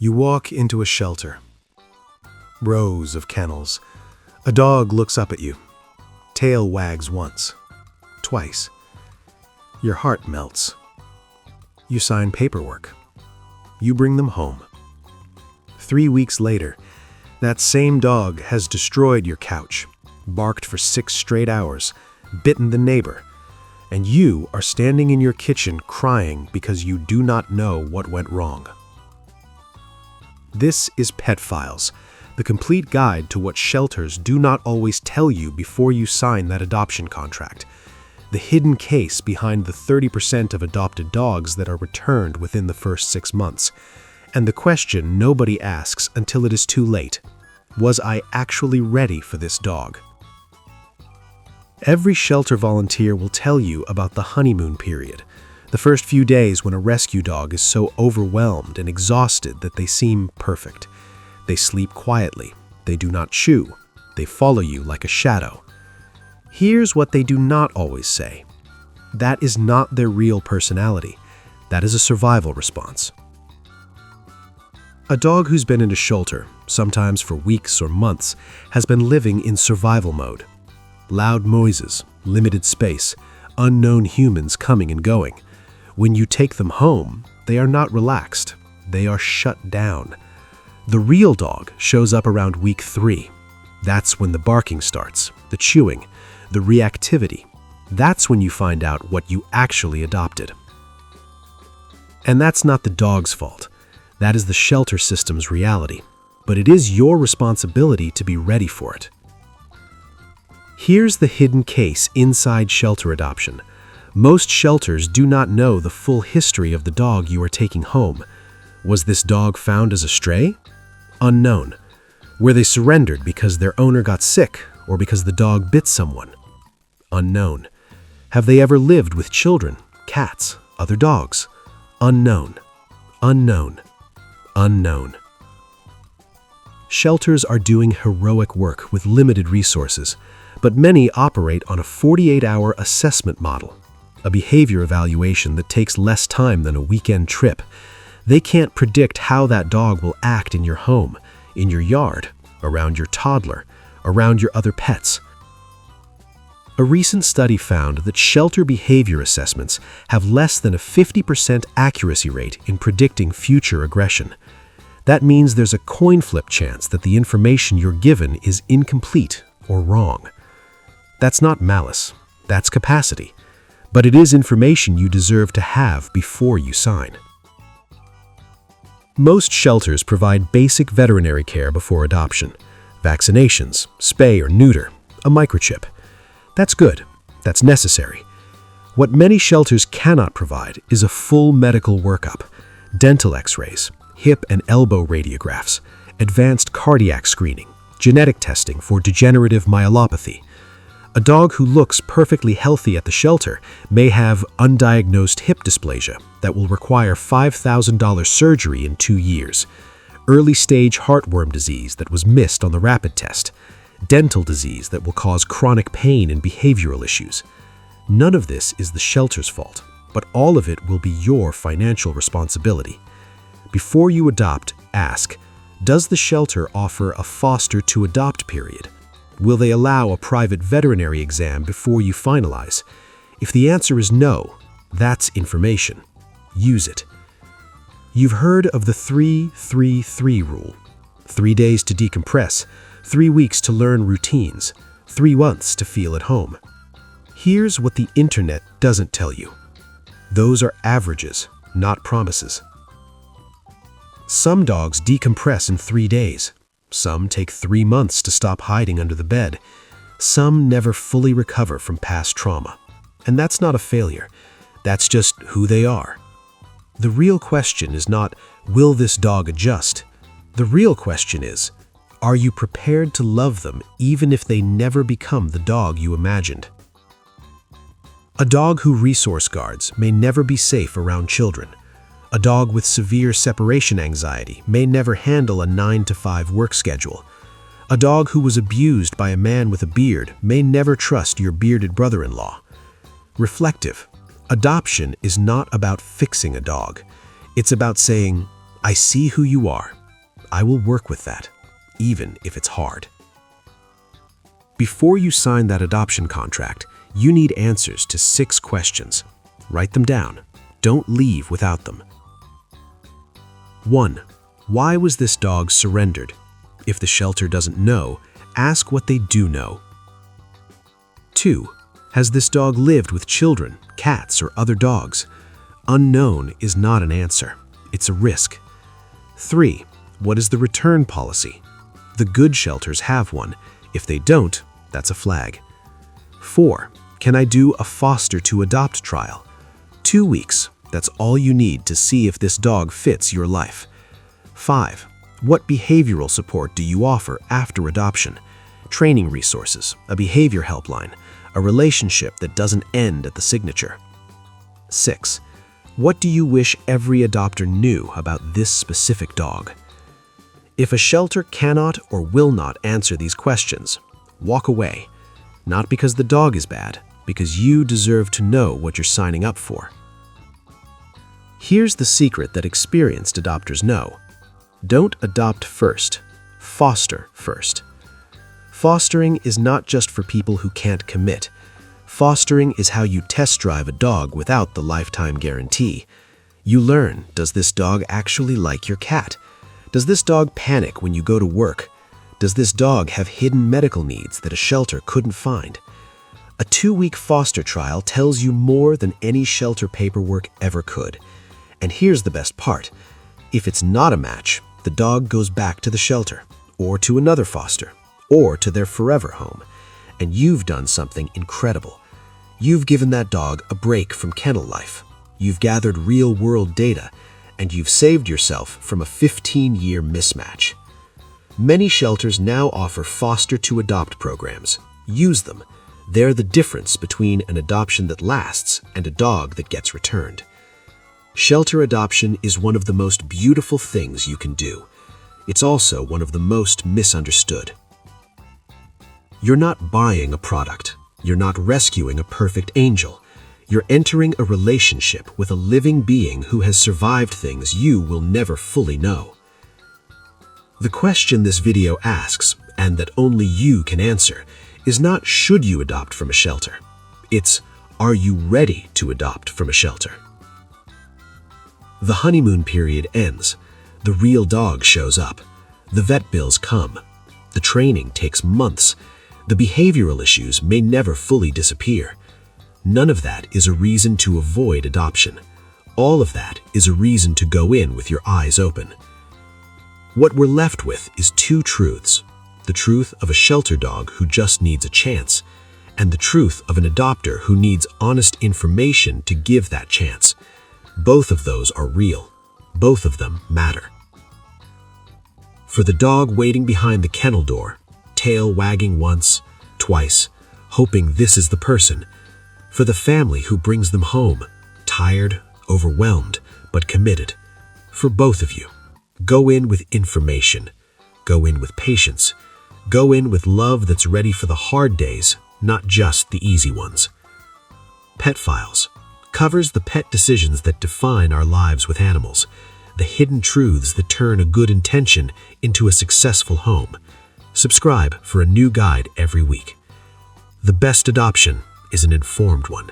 You walk into a shelter. Rows of kennels. A dog looks up at you. Tail wags once, twice. Your heart melts. You sign paperwork. You bring them home. 3 weeks later, that same dog has destroyed your couch, barked for 6 straight hours, bitten the neighbor, and you are standing in your kitchen crying because you do not know what went wrong. This is Pet Files, the complete guide to what shelters do not always tell you before you sign that adoption contract. The hidden case behind the 30% of adopted dogs that are returned within the first 6 months. And the question nobody asks until it is too late. Was I actually ready for this dog? Every shelter volunteer will tell you about the honeymoon period. The first few days when a rescue dog is so overwhelmed and exhausted that they seem perfect. They sleep quietly. They do not chew. They follow you like a shadow. Here's what they do not always say. That is not their real personality. That is a survival response. A dog who's been in a shelter, sometimes for weeks or months, has been living in survival mode. Loud noises, limited space, unknown humans coming and going. When you take them home, they are not relaxed. They are shut down. The real dog shows up around week 3. That's when the barking starts, the chewing, the reactivity. That's when you find out what you actually adopted. And that's not the dog's fault. That is the shelter system's reality. But it is your responsibility to be ready for it. Here's the hidden case inside shelter adoption. Most shelters do not know the full history of the dog you are taking home. Was this dog found as a stray? Unknown. Were they surrendered because their owner got sick or because the dog bit someone? Unknown. Have they ever lived with children, cats, other dogs? Unknown. Unknown. Unknown. Shelters are doing heroic work with limited resources, but many operate on a 48-hour assessment model, a behavior evaluation that takes less time than a weekend trip. They can't predict how that dog will act in your home, in your yard, around your toddler, around your other pets. A recent study found that shelter behavior assessments have less than a 50% accuracy rate in predicting future aggression. That means there's a coin flip chance that the information you're given is incomplete or wrong. That's not malice, that's capacity. But it is information you deserve to have before you sign. Most shelters provide basic veterinary care before adoption. Vaccinations, spay or neuter, a microchip. That's good. That's necessary. What many shelters cannot provide is a full medical workup, dental x-rays, hip and elbow radiographs, advanced cardiac screening, genetic testing for degenerative myelopathy. A dog who looks perfectly healthy at the shelter may have undiagnosed hip dysplasia that will require $5,000 surgery in 2 years, early-stage heartworm disease that was missed on the rapid test, dental disease that will cause chronic pain and behavioral issues. None of this is the shelter's fault, but all of it will be your financial responsibility. Before you adopt, ask, does the shelter offer a foster-to-adopt period? Will they allow a private veterinary exam before you finalize? If the answer is no, that's information. Use it. You've heard of the 3-3-3 rule. 3 days to decompress, 3 weeks to learn routines, 3 months to feel at home. Here's what the internet doesn't tell you. Those are averages, not promises. Some dogs decompress in 3 days. Some take 3 months to stop hiding under the bed. Some never fully recover from past trauma. And that's not a failure. That's just who they are. The real question is not, will this dog adjust? The real question is, are you prepared to love them even if they never become the dog you imagined? A dog who resource guards may never be safe around children. A dog with severe separation anxiety may never handle a 9-to-5 work schedule. A dog who was abused by a man with a beard may never trust your bearded brother-in-law. Reflective. Adoption is not about fixing a dog. It's about saying, I see who you are. I will work with that, even if it's hard. Before you sign that adoption contract, you need answers to 6 questions. Write them down. Don't leave without them. 1. Why was this dog surrendered? If the shelter doesn't know, ask what they do know. 2. Has this dog lived with children, cats, or other dogs? Unknown is not an answer. It's a risk. 3. What is the return policy? The good shelters have one. If they don't, that's a flag. 4. Can I do a foster to adopt trial? 2 weeks. That's all you need to see if this dog fits your life. 5. What behavioral support do you offer after adoption? Training resources, a behavior helpline, a relationship that doesn't end at the signature. 6. What do you wish every adopter knew about this specific dog? If a shelter cannot or will not answer these questions, walk away. Not because the dog is bad, because you deserve to know what you're signing up for. Here's the secret that experienced adopters know. Don't adopt first, foster first. Fostering is not just for people who can't commit. Fostering is how you test drive a dog without the lifetime guarantee. You learn, does this dog actually like your cat? Does this dog panic when you go to work? Does this dog have hidden medical needs that a shelter couldn't find? A 2-week foster trial tells you more than any shelter paperwork ever could. And here's the best part. If it's not a match, the dog goes back to the shelter, or to another foster, or to their forever home. And you've done something incredible. You've given that dog a break from kennel life. You've gathered real-world data, and you've saved yourself from a 15-year mismatch. Many shelters now offer foster-to-adopt programs. Use them. They're the difference between an adoption that lasts and a dog that gets returned. Shelter adoption is one of the most beautiful things you can do. It's also one of the most misunderstood. You're not buying a product. You're not rescuing a perfect angel. You're entering a relationship with a living being who has survived things you will never fully know. The question this video asks, and that only you can answer, is not should you adopt from a shelter. It's, are you ready to adopt from a shelter? The honeymoon period ends. The real dog shows up. The vet bills come. The training takes months. The behavioral issues may never fully disappear. None of that is a reason to avoid adoption. All of that is a reason to go in with your eyes open. What we're left with is 2 truths. The truth of a shelter dog who just needs a chance, and the truth of an adopter who needs honest information to give that chance. Both of those are real. Both of them matter. For the dog waiting behind the kennel door, tail wagging once, twice, hoping this is the person. For the family who brings them home, tired, overwhelmed, but committed. For both of you, go in with information. Go in with patience. Go in with love that's ready for the hard days, not just the easy ones. Pet Files covers the pet decisions that define our lives with animals, the hidden truths that turn a good intention into a successful home. Subscribe for a new guide every week. The best adoption is an informed one.